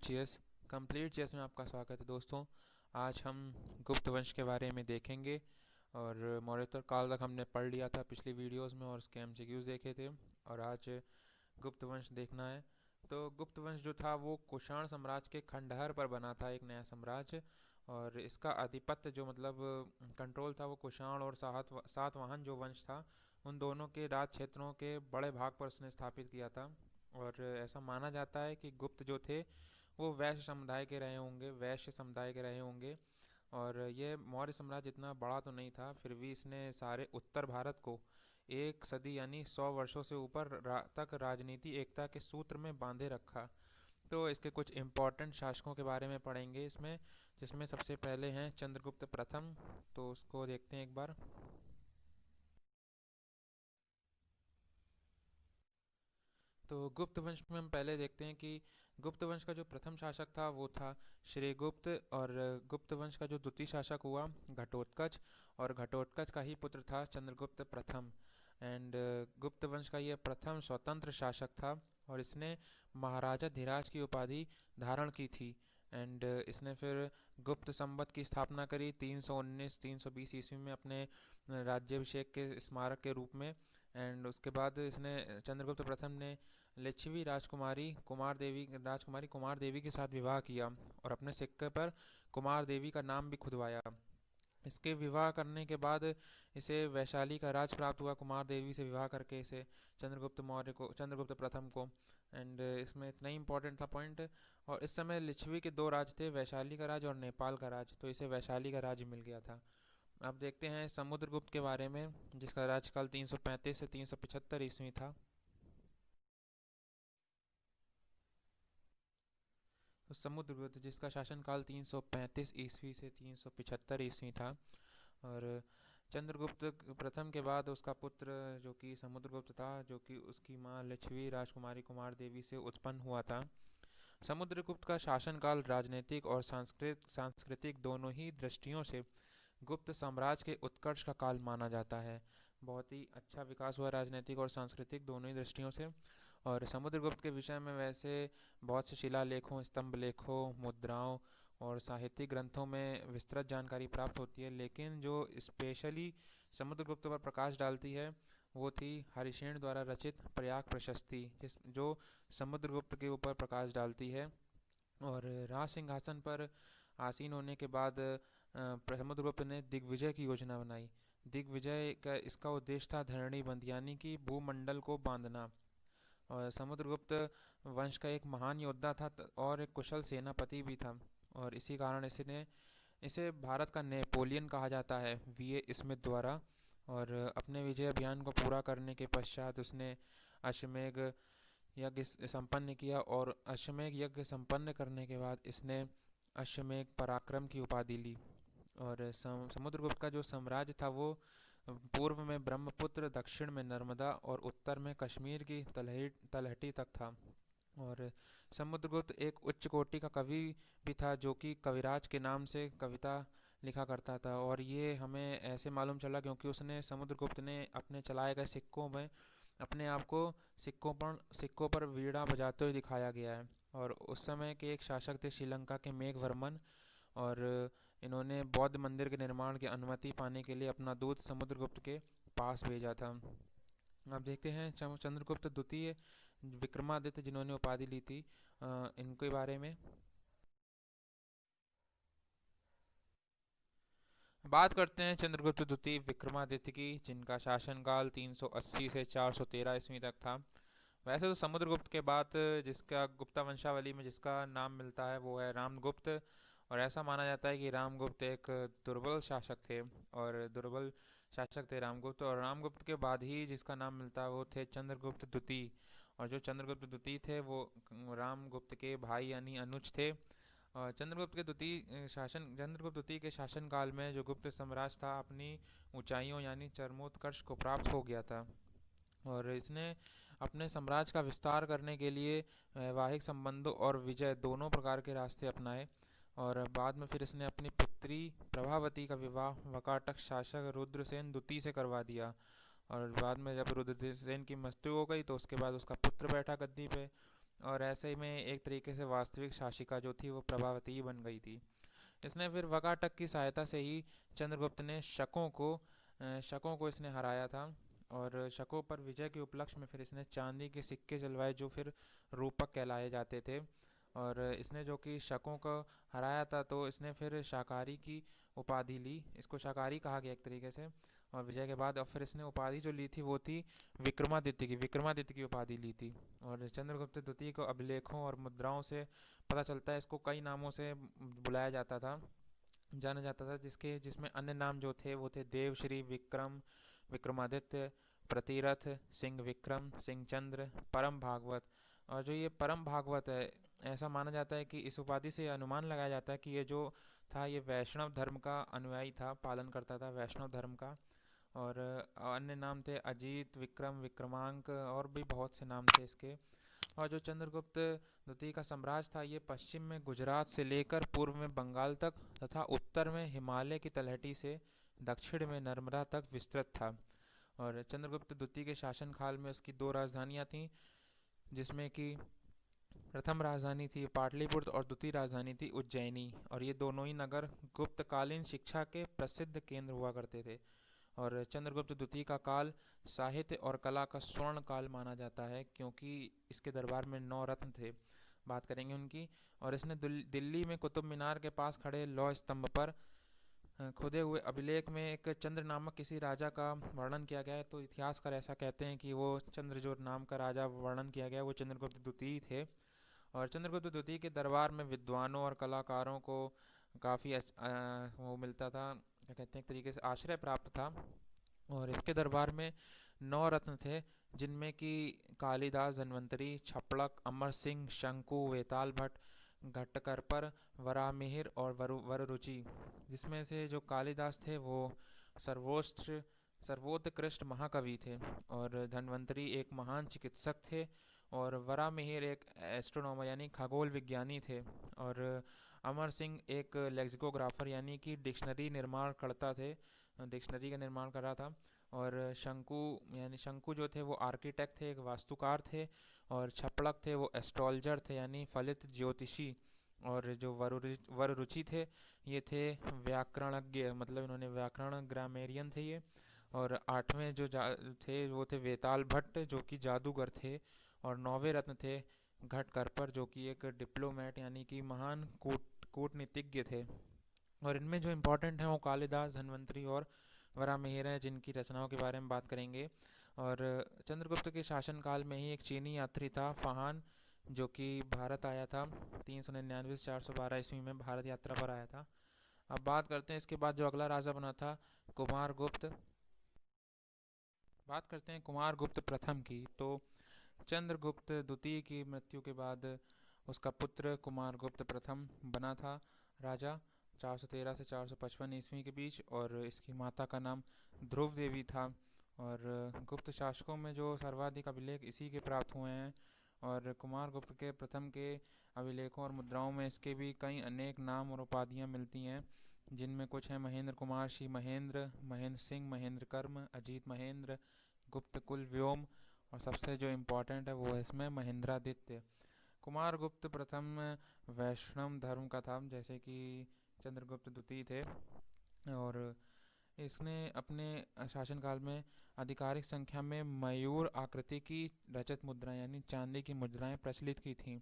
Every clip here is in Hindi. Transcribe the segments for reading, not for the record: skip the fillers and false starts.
कंप्लीट चेस में आपका स्वागत है दोस्तों। आज हम गुप्त वंश के बारे में देखेंगे। और मौर्योत्तर काल तक हमने पढ़ लिया था पिछली वीडियोस में और उसके एमसीक्यूज देखे थे। और आज गुप्त वंश देखना है। तो गुप्त वंश जो था वो कुषाण साम्राज्य के खंडहर पर बना था, एक नया साम्राज्य। और इसका आधिपत्य जो मतलब कंट्रोल था वो कुषाण और सातवाहन जो वंश था उन दोनों के राज क्षेत्रों के बड़े भाग पर उसने स्थापित किया था। और ऐसा माना जाता है कि गुप्त जो थे वो वैश्य समुदाय के रहे होंगे। और ये मौर्य साम्राज्य इतना बड़ा तो नहीं था, फिर भी इसने सारे उत्तर भारत को एक सदी यानी 100 वर्षों से ऊपर तक राजनीति एकता के सूत्र में बांधे रखा। तो इसके कुछ इम्पोर्टेंट शासकों के बारे में पढ़ेंगे इसमें, जिसमें सबसे पहले हैं चंद्रगुप्त प्रथम। तो उसको देखते हैं एक बार। तो गुप्त वंश में हम पहले देखते हैं कि गुप्त वंश का जो प्रथम शासक था वो था श्रीगुप्त। और गुप्त वंश का जो द्वितीय शासक हुआ घटोत्कच, और घटोत्कच का ही पुत्र था चंद्रगुप्त प्रथम। एंड गुप्त वंश का ये प्रथम स्वतंत्र शासक था और इसने महाराजा धीराज की उपाधि धारण की थी। एंड इसने फिर गुप्त संवत की स्थापना करी 319-320 ईस्वी में अपने राज्याभिषेक के स्मारक के रूप में। एंड उसके बाद इसने चंद्रगुप्त प्रथम ने लिच्छवी राजकुमारी कुमार देवी के साथ विवाह किया और अपने सिक्के पर कुमार देवी का नाम भी खुदवाया। इसके विवाह करने के बाद इसे वैशाली का राज प्राप्त हुआ कुमार देवी से विवाह करके इसे चंद्रगुप्त प्रथम को। एंड इसमें इतना ही इम्पोर्टेंट था पॉइंट। और इस समय लिच्छवी के दो राज थे, वैशाली का राज और नेपाल का राज, तो इसे वैशाली का राज मिल गया था। अब देखते हैं समुद्रगुप्त के बारे में, जिसका राजकाल 335 से 375 ईस्वी था। तो समुद्रगुप्त जिसका शासनकाल 335 ईस्वी से 375 ईस्वी था। और चंद्रगुप्त प्रथम के बाद उसका पुत्र जो कि समुद्रगुप्त था, जो कि उसकी माँ लिच्छवी राजकुमारी कुमार देवी से उत्पन्न हुआ था। समुद्रगुप्त का शासनकाल राजनीतिक और सांस्कृतिक दोनों ही दृष्टियों से गुप्त साम्राज्य के उत्कर्ष का काल माना जाता है। बहुत ही अच्छा विकास हुआ राजनीतिक और सांस्कृतिक दोनों ही दृष्टियों से। और समुद्रगुप्त के विषय में वैसे बहुत से शिलालेखों, स्तंभ लेखों, मुद्राओं और साहित्यिक ग्रंथों में विस्तृत जानकारी प्राप्त होती है, लेकिन जो स्पेशली समुद्रगुप्त पर प्रकाश डालती है वो थी हरिशेन द्वारा रचित प्रयाग प्रशस्ति, जिस जो समुद्रगुप्त के ऊपर प्रकाश डालती है। और राज सिंहासन पर आसीन होने के बाद समुद्रगुप्त ने दिग्विजय की योजना बनाई। दिग्विजय का इसका उद्देश्य था धरणी बंद यानी कि भूमंडल को बांधना। और समुद्रगुप्त वंश का एक महान योद्धा था और एक कुशल सेनापति भी था। और इसी कारण इसे भारत का नेपोलियन कहा जाता है वीए स्मिथ द्वारा। और अपने विजय अभियान को पूरा करने के पश्चात उसने अश्वमेध यज्ञ संपन्न किया, और अश्वमेध यज्ञ संपन्न करने के बाद इसने अश्वमेध पराक्रम की उपाधि ली। और समुद्रगुप्त का जो साम्राज्य था वो पूर्व में ब्रह्मपुत्र, दक्षिण में नर्मदा और उत्तर में कश्मीर की तलहटी तक था। और समुद्रगुप्त एक उच्च कोटि का कवि भी था, जो कि कविराज के नाम से कविता लिखा करता था। और ये हमें ऐसे मालूम चला क्योंकि उसने समुद्रगुप्त ने अपने चलाए गए सिक्कों में अपने आप को सिक्कों पर वीणा बजाते हुए दिखाया गया है। और उस समय के एक शासक थे श्रीलंका के मेघवर्मन। और इन्होंने बौद्ध मंदिर के निर्माण की अनुमति पाने के लिए अपना दूत समुद्रगुप्त के पास भेजा था। अब देखते हैं चंद्रगुप्त द्वितीय विक्रमादित्य जिन्होंने उपाधि ली थी, इनके बारे में बात करते हैं। चंद्रगुप्त द्वितीय विक्रमादित्य की, जिनका शासनकाल 380 से 413 ईस्वी तक था। वैसे तो समुद्रगुप्त के बाद जिसका गुप्ता वंशावली में जिसका नाम मिलता है वो है रामगुप्त। और ऐसा माना जाता है कि रामगुप्त एक दुर्बल शासक थे, रामगुप्त। और रामगुप्त के बाद ही जिसका नाम मिलता है वो थे चंद्रगुप्त द्वितीय। और जो चंद्रगुप्त द्वितीय थे वो रामगुप्त के भाई यानी अनुज थे। और चंद्रगुप्त द्वितीय के शासनकाल में जो गुप्त साम्राज्य था अपनी ऊंचाइयों यानी चरमोत्कर्ष को प्राप्त हो गया था। और इसने अपने साम्राज्य का विस्तार करने के लिए वैवाहिक संबंधों और विजय दोनों प्रकार के रास्ते अपनाए। और बाद में फिर इसने अपनी पुत्री प्रभावती का विवाह वकाटक शासक रुद्रसेन द्वितीय से करवा दिया। और बाद में जब रुद्रसेन की मृत्यु हो गई तो उसके बाद उसका पुत्र बैठा गद्दी पे। और ऐसे में एक तरीके से वास्तविक शासिका जो थी वो प्रभावती ही बन गई थी। इसने फिर वकाटक की सहायता से ही चंद्रगुप्त ने शकों को इसने हराया था। और शकों पर विजय के उपलक्ष्य में फिर इसने चांदी के सिक्के जलवाए जो फिर रूपक कहलाए जाते थे। और इसने जो कि शकों को हराया था तो इसने फिर शाकाहारी की उपाधि ली, इसको शाकाहारी कहा गया एक तरीके से। और विजय के बाद अब फिर इसने उपाधि जो ली थी वो थी विक्रमादित्य की उपाधि ली थी। और चंद्रगुप्त द्वितीय को अभिलेखों और मुद्राओं से पता चलता है, इसको कई नामों से बुलाया जाता था, जाना जाता था, जिसमें अन्य नाम जो थे वो थे देवश्री, विक्रम, विक्रमादित्य, प्रतिरथ, सिंह विक्रम, सिंह चंद्र, परम भागवत। और जो ये परम भागवत है, ऐसा माना जाता है कि इस उपाधि से अनुमान लगाया जाता है कि ये जो था ये वैष्णव धर्म का अनुयायी था, पालन करता था वैष्णव धर्म का। और अन्य नाम थे अजीत, विक्रम, विक्रमांक, और भी बहुत से नाम थे इसके। और जो चंद्रगुप्त द्वितीय का साम्राज्य था ये पश्चिम में गुजरात से लेकर पूर्व में बंगाल तक तथा उत्तर में हिमालय की तलहटी से दक्षिण में नर्मदा तक विस्तृत था। और चंद्रगुप्त द्वितीय के शासनकाल में उसकी दो राजधानियां थीं, जिसमें कि प्रथम राजधानी थी पाटलिपुत्र और द्वितीय राजधानी थी उज्जैनी। और ये दोनों ही नगर गुप्तकालीन शिक्षा के प्रसिद्ध केंद्र हुआ करते थे। और चंद्रगुप्त द्वितीय का काल साहित्य और कला का स्वर्ण काल माना जाता है, क्योंकि इसके दरबार में 9 रत्न थे, बात करेंगे उनकी। और इसने दिल्ली में कुतुब मीनार के पास खड़े लौह स्तंभ पर खुदे हुए अभिलेख में एक चंद्र नामक किसी राजा का वर्णन किया गया है। तो इतिहासकार ऐसा कहते हैं कि वो चंद्र जो नाम का राजा वर्णन किया गया है वो चंद्रगुप्त द्वितीय थे। और चंद्रगुप्त द्वितीय के दरबार में विद्वानों और कलाकारों को काफ़ी वो मिलता था, क्या कहते हैं, एक तरीके से आश्रय प्राप्त था। और इसके दरबार में 9 रत्न थे, जिनमें कि कालिदास, धन्वंतरी, छपड़क, अमर सिंह, शंकु, वेताल भट्ट, घट्टकरपर, वराहमिहिर और वररुचि। जिसमें से जो कालिदास थे वो सर्वोत्कृष्ट सर्वोत्कृष्ट महाकवि थे, और धन्वंतरी एक महान चिकित्सक थे, और वराहमिहिर एक एस्ट्रोनॉमर यानी खगोल विज्ञानी थे, और अमर सिंह एक लेक्सिकोग्राफर यानी कि डिक्शनरी का निर्माण कर रहा था। और शंकु जो थे वो आर्किटेक्ट थे, एक वास्तुकार थे। और छपड़क थे वो एस्ट्रोलॉजर थे यानी फलित ज्योतिषी। और जो वररुचि थे ये थे व्याकरणज्ञ, मतलब इन्होंने व्याकरण ग्रामेरियन थे ये। और आठवें थे वो थे वेताल भट्ट जो कि जादूगर थे। और 9वें रत्न थे घटकरपर जो कि एक डिप्लोमेट यानी कि महान कूटनीतिज्ञ थे। और इनमें जो इम्पोर्टेंट हैं वो कालिदास, धन्वंतरी और वराहमिहिर हैं, जिनकी रचनाओं के बारे में बात करेंगे। और चंद्रगुप्त के शासनकाल में ही एक चीनी यात्री था फाहान, जो कि भारत आया था 399 से 412 ईस्वी में भारत यात्रा पर आया था। अब बात करते हैं इसके बाद जो अगला राजा बना था कुमारगुप्त। बात करते हैं कुमारगुप्त प्रथम की। तो चंद्रगुप्त द्वितीय की मृत्यु के बाद उसका पुत्र कुमारगुप्त प्रथम बना था राजा 413 से 455 ईस्वी के बीच। और इसकी माता का नाम ध्रुव देवी था। और गुप्त शासकों में जो सर्वाधिक अभिलेख इसी के प्राप्त हुए हैं। और कुमारगुप्त के प्रथम के अभिलेखों और मुद्राओं में इसके भी कई अनेक नाम और उपाधियां मिलती हैं, जिनमें कुछ हैं महेंद्र कुमार, श्री महेंद्र, महेंद्र सिंह, महेंद्र कर्म, अजीत महेंद्र, गुप्त कुल व्योम, और सबसे जो इम्पोर्टेंट है वो है इसमें महेंद्रादित्य। कुमारगुप्त प्रथम वैष्णव धर्म का था, जैसे कि चंद्रगुप्त द्वितीय थे। और इसने अपने शासनकाल में आधिकारिक संख्या में मयूर आकृति की रजत मुद्राएं यानी चांदी की मुद्राएं प्रचलित की थीं।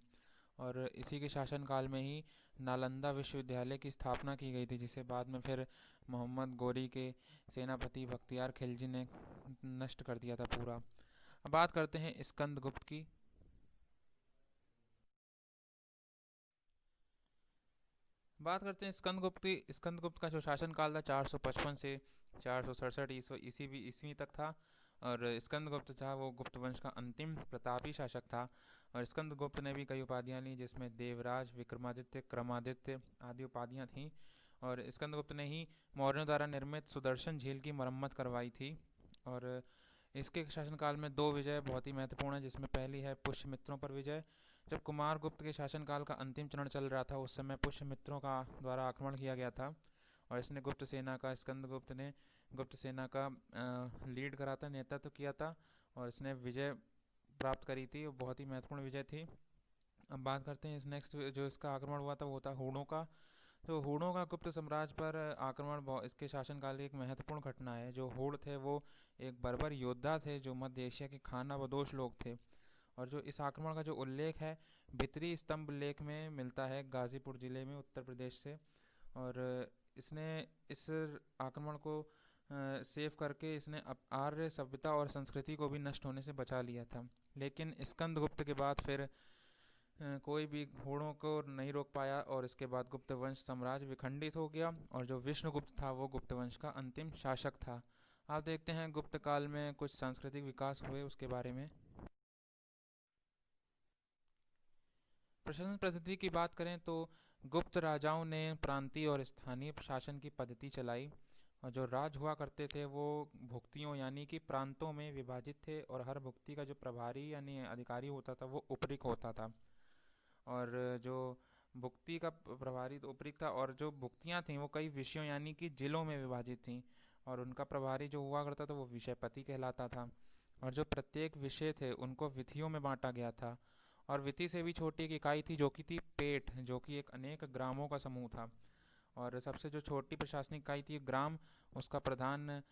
और इसी के शासनकाल में ही नालंदा विश्वविद्यालय की स्थापना की गई थी, जिसे बाद में फिर मोहम्मद गोरी के सेनापति बख्तियार खिलजी ने नष्ट कर दिया था पूरा। अब बात करते हैं स्कंदगुप्त की। बात करते हैं स्कंदगुप्त का जो शासनकाल था 455 से 467 ईस्वी तक था। और स्कंदगुप्त था वो गुप्त वंश का अंतिम प्रतापी शासक था। और स्कंदगुप्त ने भी कई उपाधियां ली, जिसमें देवराज, विक्रमादित्य, क्रमादित्य आदि उपाधियां थीं। और स्कंदगुप्त ने ही मौर्यों द्वारा निर्मित सुदर्शन झील की मरम्मत करवाई थी। और इसके शासनकाल में दो विजय बहुत ही महत्वपूर्ण है, जिसमें पहली है पुष्यमित्रों पर विजय। जब कुमारगुप्त के शासनकाल का अंतिम चरण चल रहा था उस समय पुष्यमित्रों का द्वारा आक्रमण किया गया था। और इसने स्कंदगुप्त ने गुप्त सेना का लीड करा था, नेतृत्व किया था। और इसने विजय प्राप्त करी थी, वो बहुत ही महत्वपूर्ण विजय थी। अब बात करते हैं इस नेक्स्ट जो इसका आक्रमण हुआ था वो था हूणों का। तो हूणों का गुप्त साम्राज्य पर आक्रमण इसके शासनकाल की एक महत्वपूर्ण घटना है। जो हूण थे वो एक बर्बर योद्धा थे जो मध्य एशिया के खानाबदोश लोग थे। और जो इस आक्रमण का जो उल्लेख है भित्री स्तंभ लेख में मिलता है गाजीपुर जिले में उत्तर प्रदेश से। और इसने इस आक्रमण को सेव करके इसने आर्य सभ्यता और संस्कृति को भी नष्ट होने से बचा लिया था। लेकिन स्कंदगुप्त के बाद फिर कोई भी घोड़ों को नहीं रोक पाया और इसके बाद गुप्त वंश साम्राज्य विखंडित हो गया और जो विष्णुगुप्त था वो गुप्त वंश का अंतिम शासक था। आप देखते हैं गुप्त काल में कुछ सांस्कृतिक विकास हुए उसके बारे में। प्रशासन पद्धति की बात करें तो गुप्त राजाओं ने प्रांतीय और स्थानीय प्रशासन की पद्धति चलाई। और जो राज हुआ करते थे वो भुक्तियों यानी कि प्रांतों में विभाजित थे और हर भुक्ति का जो प्रभारी यानी अधिकारी होता था वो उपरिक होता था। और जो भुक्ति का प्रभारी तो उपरिक्त था और जो भुक्तियाँ थीं वो कई विषयों यानी कि जिलों में विभाजित थीं। और उनका प्रभारी जो हुआ करता था वो विषयपति कहलाता था। और जो प्रत्येक विषय थे उनको विधियों में बांटा गया था। और विधि से भी छोटी एक इकाई थी जो कि थी पेट, जो कि एक अनेक ग्रामों का समूह था। और सबसे जो छोटी प्रशासनिक इकाई थी ग्राम, उसका प्रधान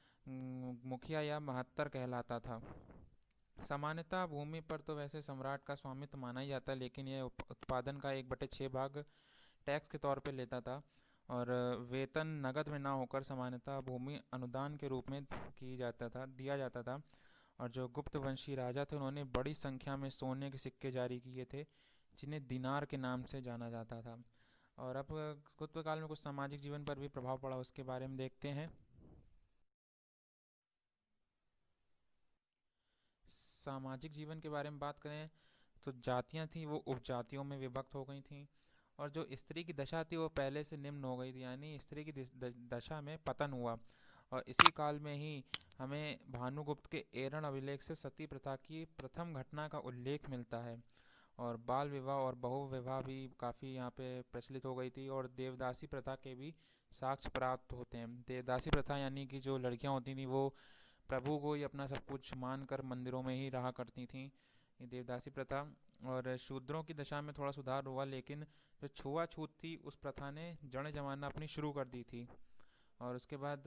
मुखिया या महत्तर कहलाता था। सामान्यतः भूमि पर तो वैसे सम्राट का स्वामित्व माना ही जाता है, लेकिन यह उत्पादन का 1/6 भाग टैक्स के तौर पे लेता था। और वेतन नगद में ना होकर सामान्यतः भूमि अनुदान के रूप में दिया जाता था। और जो गुप्त वंशी राजा थे उन्होंने बड़ी संख्या में सोने के सिक्के जारी किए थे जिन्हें दिनार के नाम से जाना जाता था। और अब गुप्त काल में कुछ सामाजिक जीवन पर भी प्रभाव पड़ा उसके बारे में देखते हैं। सामाजिक जीवन के बारे में बात करें तो जातियां थीं वो उपजातियों में विभक्त हो गई थीं। और जो स्त्री की दशा थी वो पहले से निम्न हो गई थी यानी स्त्री की दशा में पतन हुआ। और इसी काल में ही हमें भानुगुप्त के एरण अभिलेख से सती प्रथा की प्रथम घटना का उल्लेख मिलता है। और बाल विवाह और बहु विवाह भी काफ़ी यहाँ पे प्रचलित हो गई थी। और देवदासी प्रथा के भी साक्ष्य प्राप्त होते हैं। देवदासी प्रथा यानी कि जो लड़कियाँ होती थी वो प्रभु को ही अपना सब कुछ मानकर मंदिरों में ही रहा करती थीं, ये देवदासी प्रथा। और शूद्रों की दशा में थोड़ा सुधार हुआ, लेकिन जो छुआछूत थी उस प्रथा ने जड़ जमाना अपनी शुरू कर दी थी। और उसके बाद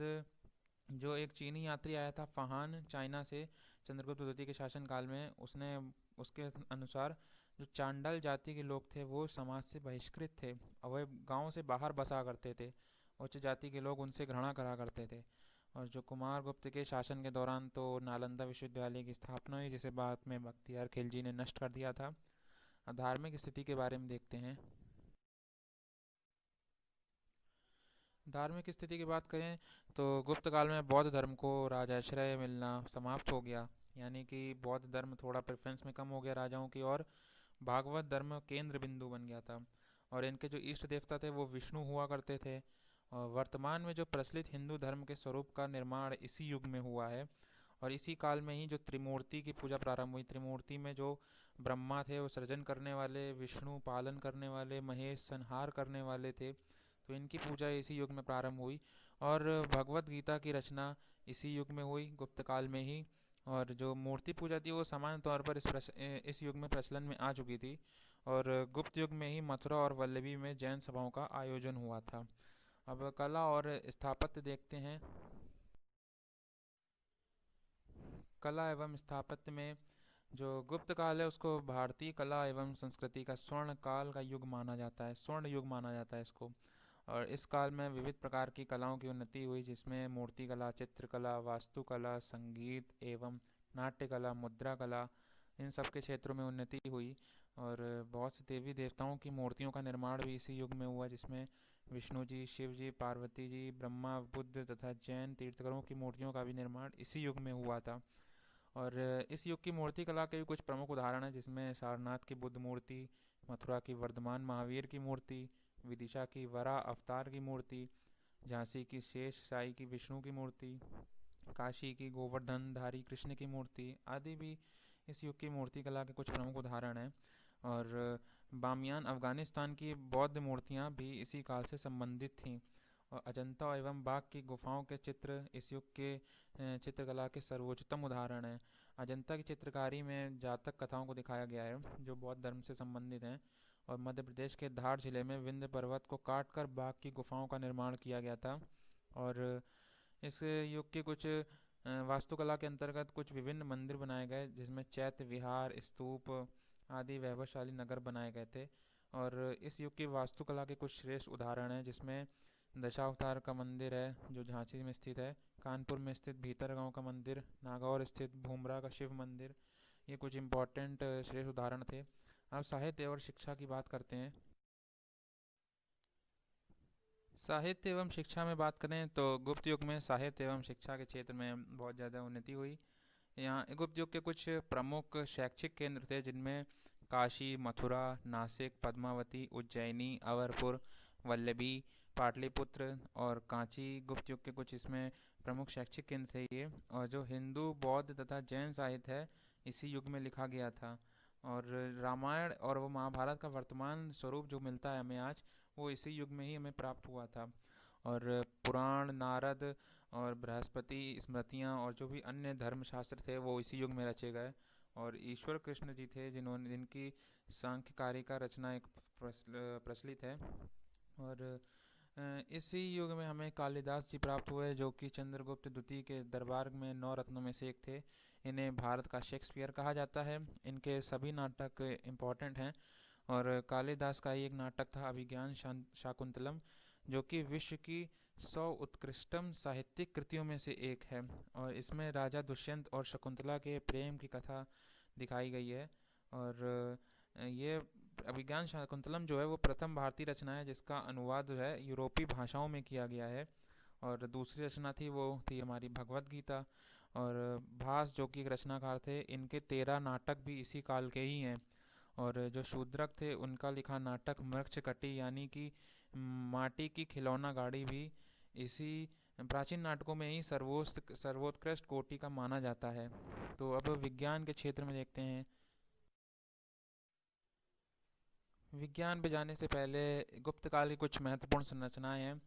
जो एक चीनी यात्री आया था फहान चाइना से चंद्रगुप्त द्वितीय के शासनकाल में, उसने उसके अनुसार जो चांडाल जाति के लोग थे वो समाज से बहिष्कृत थे और वह गांव से बाहर बसा करते थे। उच्च जाति के लोग उनसे घृणा करा करते थे। और जो कुमारगुप्त के शासन के दौरान तो नालंदा विश्वविद्यालय की स्थापना हुई जिसे बाद में बख्तियार खिलजी ने नष्ट कर दिया था। अब धार्मिक स्थिति के बारे में देखते हैं। धार्मिक स्थिति की बात करें तो गुप्त काल में बौद्ध धर्म को राजाश्रय मिलना समाप्त हो गया, यानी कि बौद्ध धर्म थोड़ा प्रेफरेंस में कम हो गया राजाओं की और भागवत धर्म केंद्र बिंदु बन गया था। और इनके जो इष्ट देवता थे वो विष्णु हुआ करते थे। और वर्तमान में जो प्रचलित हिंदू धर्म के स्वरूप का निर्माण इसी युग में हुआ है। और इसी काल में ही जो त्रिमूर्ति की पूजा प्रारंभ हुई। त्रिमूर्ति में जो ब्रह्मा थे वो सृजन करने वाले, विष्णु पालन करने वाले, महेश संहार करने वाले थे। तो इनकी पूजा इसी युग में प्रारंभ हुई। और भगवत गीता की रचना इसी युग में हुई, गुप्त काल में ही। और जो मूर्ति पूजा थी वो सामान्य तौर पर इस युग में प्रचलन में आ चुकी थी। और गुप्त युग में ही मथुरा और वल्लभी में जैन सभाओं का आयोजन हुआ था। अब कला और स्थापत्य देखते हैं। कला एवं स्थापत्य में जो गुप्त काल है उसको भारतीय कला एवं संस्कृति का स्वर्ण काल का युग माना जाता है, स्वर्ण युग माना जाता है इसको। और इस काल में विविध प्रकार की कलाओं की उन्नति हुई जिसमें मूर्ति कला, चित्रकला, वास्तुकला, संगीत एवं नाट्य कला, मुद्रा कला, इन सब के क्षेत्रों में उन्नति हुई। और बहुत से देवी देवताओं की मूर्तियों का निर्माण भी इसी युग में हुआ जिसमें विष्णु जी, शिव जी, पार्वती जी, ब्रह्मा, बुद्ध तथा जैन तीर्थंकरों की मूर्तियों का भी निर्माण इसी युग में हुआ था। और इस युग की मूर्ति कला के भी कुछ प्रमुख उदाहरण हैं जिसमें सारनाथ की बुद्ध मूर्ति, मथुरा की वर्धमान महावीर की मूर्ति, विदिशा की वराह अवतार की मूर्ति, झांसी की शेष शाही की विष्णु की मूर्ति, काशी की गोवर्धन धारी कृष्ण की मूर्ति आदि भी इस युग की मूर्ति कला के कुछ प्रमुख उदाहरण हैं। और बामियान अफगानिस्तान की बौद्ध मूर्तियाँ भी इसी काल से संबंधित थीं। और अजंता एवं बाघ की गुफाओं के चित्र इस युग के चित्रकला के सर्वोच्चतम उदाहरण हैं। अजंता की चित्रकारी में जातक कथाओं को दिखाया गया है जो बौद्ध धर्म से संबंधित हैं। और मध्य प्रदेश के धार जिले में विंध्य पर्वत को काटकर बाघ की गुफाओं का निर्माण किया गया था। और इस युग के कुछ वास्तुकला के अंतर्गत कुछ विभिन्न मंदिर बनाए गए जिसमें चैत्य विहार, स्तूप आदि वैभवशाली नगर बनाए गए थे। और इस युग की वास्तुकला के कुछ श्रेष्ठ उदाहरण हैं जिसमें दशावतार का मंदिर है जो झांसी में स्थित है, कानपुर में स्थित भीतरगांव का मंदिर, नागौर स्थित भूमरा का शिव मंदिर। ये कुछ इम्पोर्टेंट श्रेष्ठ उदाहरण थे। अब साहित्य और शिक्षा की बात करते हैं। साहित्य एवं शिक्षा में बात करें तो गुप्त युग में साहित्य एवं शिक्षा के क्षेत्र में बहुत ज़्यादा उन्नति हुई। यहाँ गुप्त युग के कुछ प्रमुख शैक्षिक केंद्र थे जिनमें काशी, मथुरा, नासिक, पद्मावती, उज्जैनी, अवरपुर, वल्लभी, पाटलिपुत्र और कांची गुप्त युग के कुछ इसमें प्रमुख शैक्षिक केंद्र थे ये। और जो हिंदू, बौद्ध तथा जैन साहित्य है इसी युग में लिखा गया था। और रामायण और वो महाभारत का वर्तमान स्वरूप जो मिलता है हमें आज, वो इसी युग में ही हमें प्राप्त हुआ था। और पुराण, नारद और बृहस्पति स्मृतियाँ और जो भी अन्य धर्मशास्त्र थे वो इसी युग में रचे गए। और ईश्वर कृष्ण जी थे जिनकी सांख्यकारी का रचना एक प्रचलित है। और इसी युग में हमें कालिदास जी प्राप्त हुए जो कि चंद्रगुप्त द्वितीय के दरबार में 9 रत्नों में से एक थे। इन्हें भारत का शेक्सपियर कहा जाता है। इनके सभी नाटक इम्पोर्टेंट हैं। और कालिदास का ही एक नाटक था अभिज्ञान शाकुंतलम जो कि विश्व की 100 उत्कृष्टम साहित्यिक कृतियों में से एक है। और इसमें राजा दुष्यंत और शकुंतला के प्रेम की कथा दिखाई गई है। और ये अभिज्ञान शाकुंतलम जो है वो प्रथम भारतीय रचना है जिसका अनुवाद जो है यूरोपीय भाषाओं में किया गया है। और दूसरी रचना थी वो थी हमारी भगवत गीता। और भास जो कि एक रचनाकार थे, इनके 13 नाटक भी इसी काल के ही हैं। और जो शूद्रक थे उनका लिखा नाटक मृक्षकटी यानी कि माटी की खिलौना गाड़ी भी इसी प्राचीन नाटकों में ही सर्वोत्कृष्ट कोटि का माना जाता है। तो अब विज्ञान के क्षेत्र में देखते हैं। विज्ञान पे जाने से पहले गुप्त काल की कुछ महत्वपूर्ण संरचनाएं हैं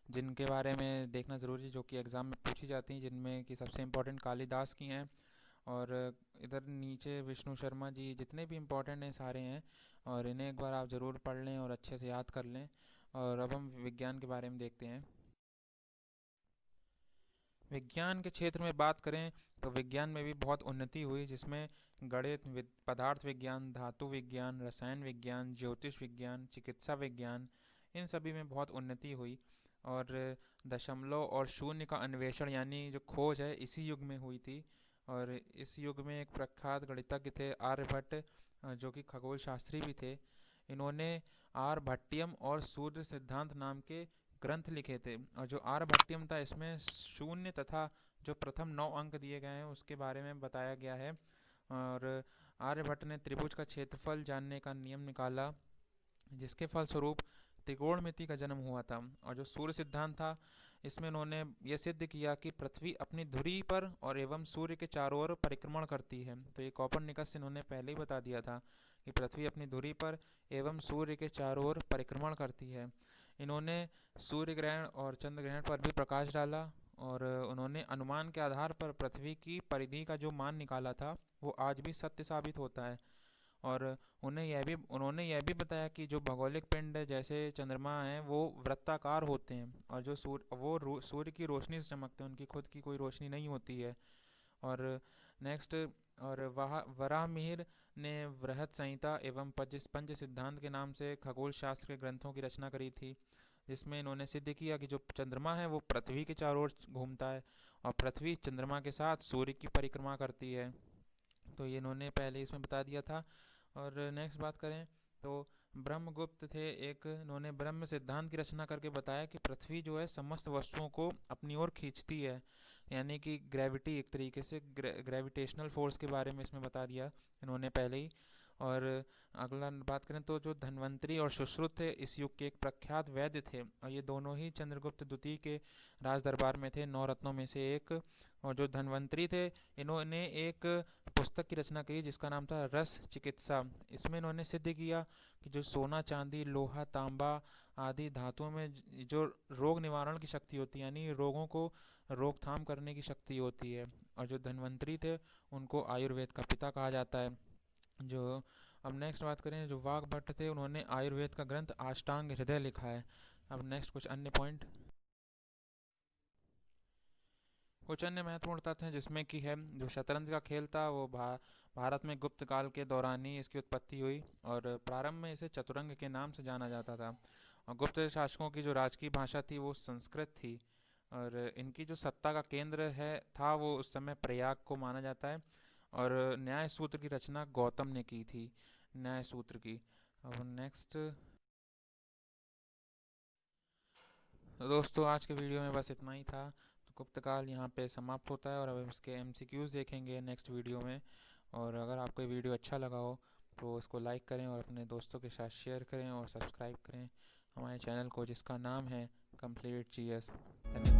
जिनके बारे में देखना ज़रूरी है जो कि एग्ज़ाम में पूछी जाती हैं, जिनमें कि सबसे इम्पोर्टेंट कालिदास की हैं। और इधर नीचे विष्णु शर्मा जी जितने भी इम्पोर्टेंट हैं सारे हैं। और इन्हें एक बार आप ज़रूर पढ़ लें और अच्छे से याद कर लें। और अब हम विज्ञान के बारे में देखते हैं। विज्ञान के क्षेत्र में बात करें तो विज्ञान में भी बहुत उन्नति हुई जिसमें गणित, पदार्थ विज्ञान, धातु विज्ञान, रसायन विज्ञान, ज्योतिष विज्ञान, चिकित्सा विज्ञान, इन सभी में बहुत उन्नति हुई। और दशमलव और शून्य का अन्वेषण यानी जो खोज है इसी युग में हुई थी। और इस युग में एक प्रख्यात गणितज्ञ थे आर्यभट्ट, जो कि खगोल शास्त्री भी थे। इन्होंने आर्यभट्टियम और सूर्य सिद्धांत नाम के ग्रंथ लिखे थे। और जो आर्यभट्टियम था इसमें शून्य तथा जो प्रथम 9 अंक दिए गए हैं उसके बारे में बताया गया है। और आर्यभट्ट ने त्रिभुज का क्षेत्रफल जानने का नियम निकाला जिसके फलस्वरूप त्रिकोणमिति का जन्म हुआ था। और जो सूर्य सिद्धांत था इसमें उन्होंने ये सिद्ध किया कि पृथ्वी अपनी धुरी पर और एवं सूर्य के चारों ओर परिक्रमण करती है। तो ये कॉपरनिकस इन्होंने पहले ही बता दिया था कि पृथ्वी अपनी धुरी पर एवं सूर्य के चारों ओर परिक्रमण करती है। इन्होंने सूर्य ग्रहण और चंद्र ग्रहण पर भी प्रकाश डाला। और उन्होंने अनुमान के आधार पर पृथ्वी की परिधि का जो मान निकाला था वो आज भी सत्य साबित होता है। और उन्होंने यह भी बताया कि जो भौगोलिक पिंड जैसे चंद्रमा हैं वो वृत्ताकार होते हैं और जो सूर्य की रोशनी से चमकते हैं, उनकी खुद की कोई रोशनी नहीं होती है। और नेक्स्ट और वराहमिहिर ने बृहद संहिता एवं पंच सिद्धांत के नाम से खगोल शास्त्र के ग्रंथों की रचना करी थी जिसमें इन्होंने सिद्ध किया कि जो चंद्रमा है वो पृथ्वी के चारों ओर घूमता है और पृथ्वी चंद्रमा के साथ सूर्य की परिक्रमा करती है। तो ये इन्होंने पहले इसमें बता दिया था। और नेक्स्ट बात करें तो ब्रह्मगुप्त थे एक, इन्होंने ब्रह्म सिद्धांत की रचना करके बताया कि पृथ्वी जो है समस्त वस्तुओं को अपनी ओर खींचती है यानी कि ग्रेविटी, एक तरीके से ग्रेविटेशनल फोर्स के बारे में इसमें बता दिया इन्होंने पहले ही। और अगला बात करें तो जो धन्वंतरी और सुश्रुत थे इस युग के एक प्रख्यात वैद्य थे, और ये दोनों ही चंद्रगुप्त द्वितीय के राज दरबार में थे, 9 रत्नों में से एक। और जो धन्वंतरी थे, इन्होंने एक पुस्तक की रचना की जिसका नाम था रस चिकित्सा। इसमें इन्होंने सिद्ध किया कि जो सोना चांदी लोहा तांबा आदि धातुओं में जो रोग निवारण की शक्ति होती है, यानी रोगों को रोकथाम करने की शक्ति होती है। और जो धन्वंतरी थे उनको आयुर्वेद का पिता कहा जाता है। जो अब नेक्स्ट बात करें, जो वाघभट्ट थे उन्होंने आयुर्वेद का ग्रंथ अष्टांग हृदय लिखा है। अब नेक्स्ट कुछ अन्य पॉइंट, कुछ अन्य महत्वपूर्ण तथ्य हैं जिसमें कि है जो शतरंज का खेल था वो भारत में गुप्त काल के दौरान ही इसकी उत्पत्ति हुई, और प्रारंभ में इसे चतुरंग के नाम से जाना जाता था। और गुप्त शासकों की जो राजकीय भाषा थी वो संस्कृत थी, और इनकी जो सत्ता का केंद्र है था वो उस समय प्रयाग को माना जाता है। और न्याय सूत्र की रचना गौतम ने की थी, न्याय सूत्र की। अब नेक्स्ट, तो दोस्तों आज के वीडियो में बस इतना ही था। तो गुप्तकाल यहाँ पे समाप्त होता है, और अब हम इसके एमसीक्यूज़ देखेंगे नेक्स्ट वीडियो में। और अगर आपको ये वीडियो अच्छा लगा हो तो इसको लाइक करें और अपने दोस्तों के साथ शेयर करें और सब्सक्राइब करें हमारे चैनल को जिसका नाम है कंप्लीट जीएस। धन्यवाद।